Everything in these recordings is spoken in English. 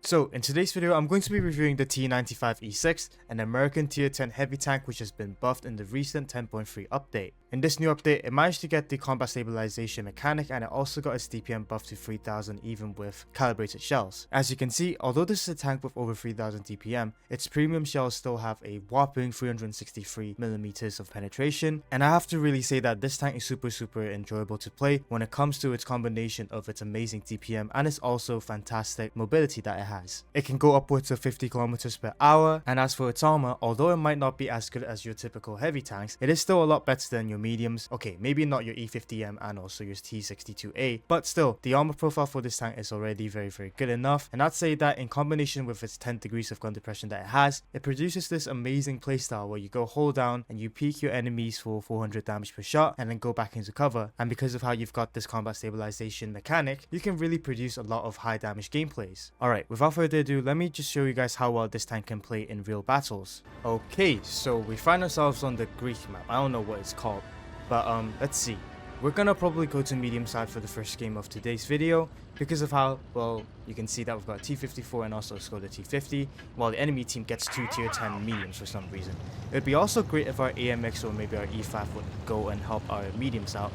So in today's video, I'm going to be reviewing the T95E6, an American tier 10 heavy tank which has been buffed in the recent 10.3 update. In this new update, it managed to get the combat stabilization mechanic, and it also got its DPM buffed to 3000 even with calibrated shells. As you can see, although this is a tank with over 3000 DPM, its premium shells still have a whopping 363mm of penetration, and I have to really say that this tank is super enjoyable to play when it comes to its combination of its amazing DPM and its also fantastic mobility that it has. It can go upwards of 50 km per hour, and as for its armor, although it might not be as good as your typical heavy tanks, it is still a lot better than your mediums. Okay, maybe not your E50M and also your T62A, but still, the armor profile for this tank is already very good enough, and I'd say that in combination with its 10 degrees of gun depression that it has, it produces this amazing playstyle where you go hold down and you peek your enemies for 400 damage per shot and then go back into cover, and because of how you've got this combat stabilization mechanic, you can really produce a lot of high damage gameplays. Alright, without further ado, let me just show you guys how well this tank can play in real battles. Okay, so we find ourselves on the Greek map. I don't know what it's called, but let's see. We're gonna probably go to medium side for the first game of today's video because of how, well, you can see that we've got a T54 and also a Skoda T50, while the enemy team gets 2 tier 10 mediums for some reason. It would be also great if our AMX or maybe our E5 would go and help our mediums out,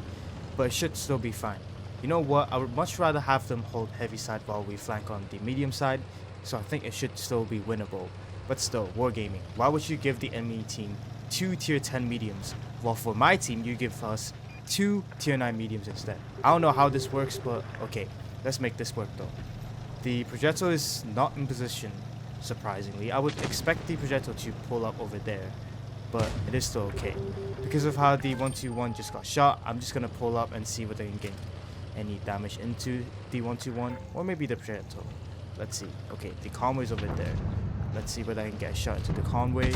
but it should still be fine. You know what, I would much rather have them hold heavy side while we flank on the medium side, so I think it should still be winnable. But still, wargaming, why would you give the enemy team 2 tier 10 mediums, while for my team you give us 2 tier 9 mediums instead? I don't know how this works, but okay, let's make this work though. The projectile is not in position, surprisingly. I would expect the projectile to pull up over there, but it is still okay. Because of how the 121 just got shot, I'm just gonna pull up and see whether I can get any damage into the 121 or maybe the projectile. Let's see. Okay, the convoy is over there. Let's see whether I can get a shot into the convoy.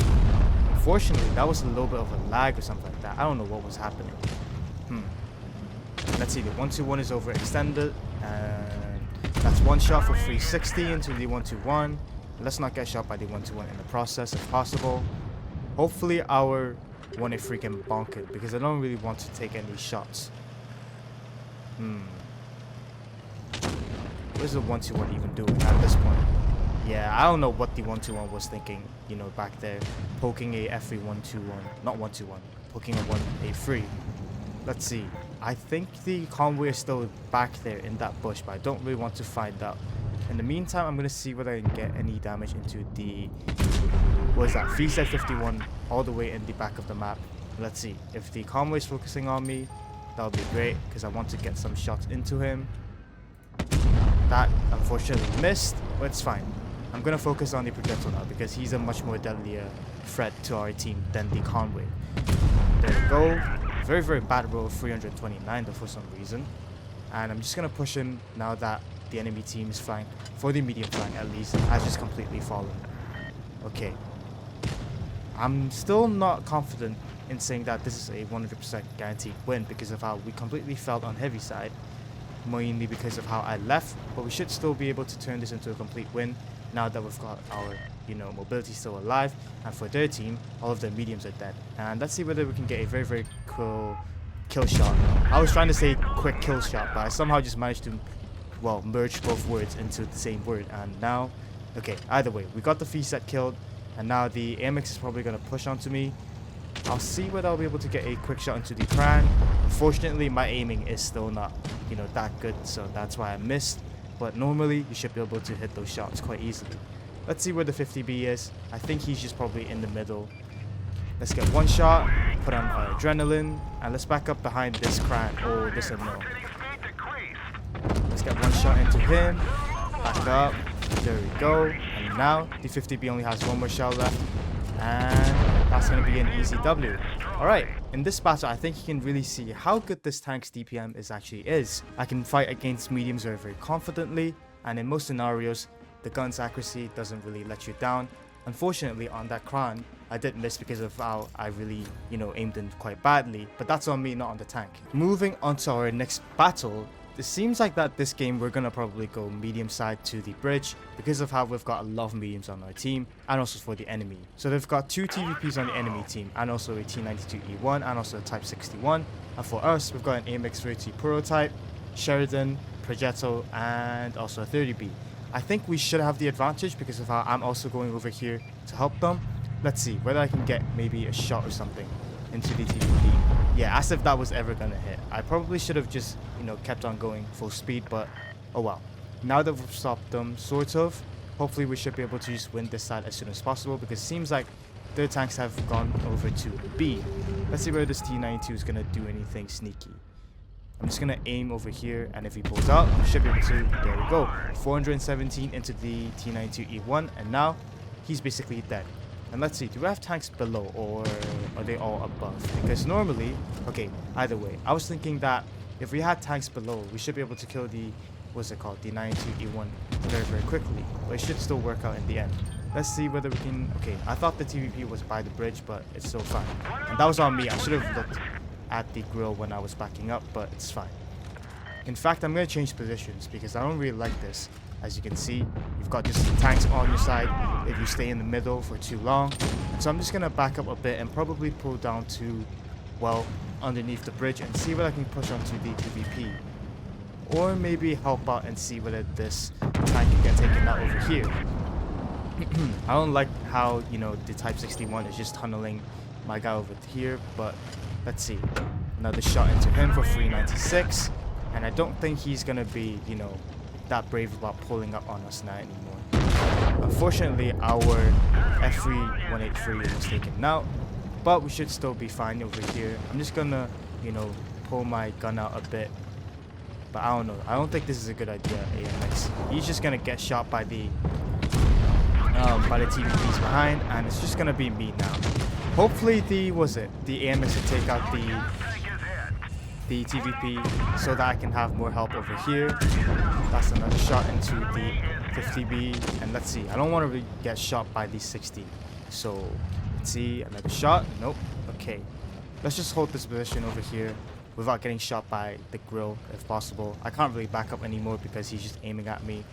Unfortunately, that was a little bit of a lag or something like that. I don't know what was happening. Let's see, the 121 is overextended, and that's one shot for 360 into the 121. Let's not get shot by the 121 in the process if possible. Hopefully our 183 can bonk it, because I don't really want to take any shots. What is the 121 even doing at this point? Yeah, I don't know what the 121 was thinking, you know, back there. Poking a F3 121, not 121, poking a 183. Let's see. I think the convoy is still back there in that bush, but I don't really want to find out. In the meantime, I'm going to see whether I can get any damage into the, what is that, Effacé 51 all the way in the back of the map. Let's see. If the convoy is focusing on me, that would be great, because I want to get some shots into him. That unfortunately missed, but it's fine. I'm going to focus on the projectile now, because he's a much more deadlier threat to our team than the convoy. There we go. Very bad roll of 329 though for some reason. And I'm just going to push him now that the enemy team's flank, for the medium flank at least, has just completely fallen. Okay. I'm still not confident in saying that this is a 100% guaranteed win because of how we completely fell on heavy side. Mainly because of how I left, but we should still be able to turn this into a complete win now that we've got our, you know, mobility still alive, and for their team, all of their mediums are dead. And let's see whether we can get a very cool kill shot. I was trying to say quick kill shot, but I somehow just managed to, well, merge both words into the same word. And now, okay, either way, we got the Effacé killed, and now the AMX is probably going to push onto me. I'll see whether I'll be able to get a quick shot into the Pran. Unfortunately, my aiming is still not, you know, that good, so that's why I missed. But normally, you should be able to hit those shots quite easily. Let's see where the 50B is. I think he's just probably in the middle. Let's get one shot, put on our adrenaline, and let's back up behind this Kran. Oh, this is no. Let's get one shot into him. Back up. There we go. And now, the 50B only has one more shot left. And that's going to be an easy W. Alright, in this battle, I think you can really see how good this tank's DPM actually is. I can fight against mediums very confidently, and in most scenarios, the gun's accuracy doesn't really let you down. Unfortunately, on that Kran, I did miss because of how I really, you know, aimed in quite badly, but that's on me, not on the tank. Moving on to our next battle, it seems like that this game we're gonna probably go medium side to the bridge because of how we've got a lot of mediums on our team and also for the enemy. So they've got 2 TVPs on the enemy team and also a T92E1 and also a Type 61. And for us, we've got an AMX 30 prototype, Sheridan, Progetto, and also a 30B. I think we should have the advantage because of how I'm also going over here to help them. Let's see whether I can get maybe a shot or something into the TVP. Yeah, as if that was ever gonna hit. I probably should have just, you know, kept on going full speed, but oh well. Now that we've stopped them, sort of, hopefully we should be able to just win this side as soon as possible because it seems like their tanks have gone over to B. Let's see whether this T92 is gonna do anything sneaky. I'm just gonna aim over here, and if he pulls out, we should be able to. There we go. 417 into the T92E1, and now he's basically dead. And let's see, do we have tanks below or are they all above? Because normally, okay, either way, I was thinking that if we had tanks below, we should be able to kill the, what's it called, the 92E1 very, very quickly. But it should still work out in the end. Let's see whether we can. Okay, I thought the TVP was by the bridge, but it's still fine. And that was on me. I should have looked at the grill when I was backing up, but it's fine. In fact, I'm going to change positions because I don't really like this. As you can see, you've got just tanks on your side if you stay in the middle for too long. So I'm just going to back up a bit and probably pull down to, well, underneath the bridge and see whether I can push onto the TVP. Or maybe help out and see whether this tank can get taken out over here. I don't like how, you know, the Type 61 is just tunneling my guy over here, but let's see. Another shot into him for 396, and I don't think he's gonna be, you know, that brave about pulling up on us now anymore. Unfortunately, our F3183 was taken out, but we should still be fine over here. I'm just gonna, you know, pull my gun out a bit, but I don't know. I don't think this is a good idea, AMX. He's just gonna get shot by the TVPs behind, and it's just gonna be me now. Hopefully the AMX will take out the TVP so that I can have more help over here. That's another shot into the 50B, and let's see. I don't want to really get shot by the 60. So let's see, another shot. Nope. Okay, let's just hold this position over here without getting shot by the grill if possible. I can't really back up anymore because he's just aiming at me.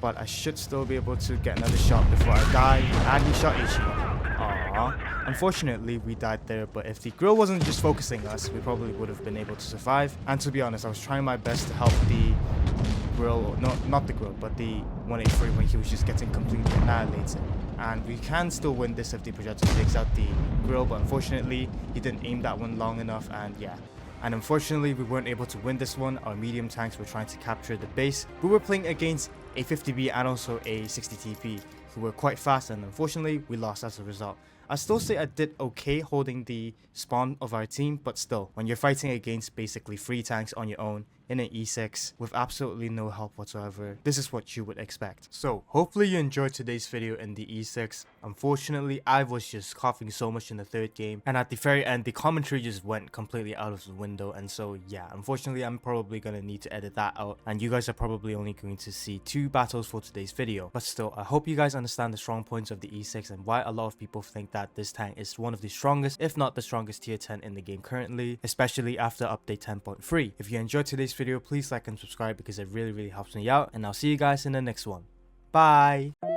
But I should still be able to get another shot before I die. And he shot Ichi. Aww. Unfortunately, we died there, but if the grill wasn't just focusing us, we probably would have been able to survive. And to be honest, I was trying my best to help the grill, no, not the grill, but the 183 when he was just getting completely annihilated. And we can still win this if the projectile takes out the grill, but unfortunately, he didn't aim that one long enough, and yeah. And unfortunately, we weren't able to win this one. Our medium tanks were trying to capture the base. We were playing against a 50B and also a 60 TP, who were quite fast, and unfortunately, we lost as a result. I still say I did okay holding the spawn of our team, but still, when you're fighting against basically 3 tanks on your own in an E6 with absolutely no help whatsoever, this is what you would expect. So, hopefully you enjoyed today's video in the E6. Unfortunately, I was just coughing so much in the 3rd game, and at the very end, the commentary just went completely out of the window, and so yeah, unfortunately, I'm probably gonna need to edit that out, and you guys are probably only going to see 2 battles for today's video. But still, I hope you guys understand the strong points of the E6 and why a lot of people think that this tank is one of the strongest, if not the strongest tier 10 in the game currently, especially after update 10.3. If you enjoyed today's video, please like and subscribe because it really helps me out, and I'll see you guys in the next one. Bye!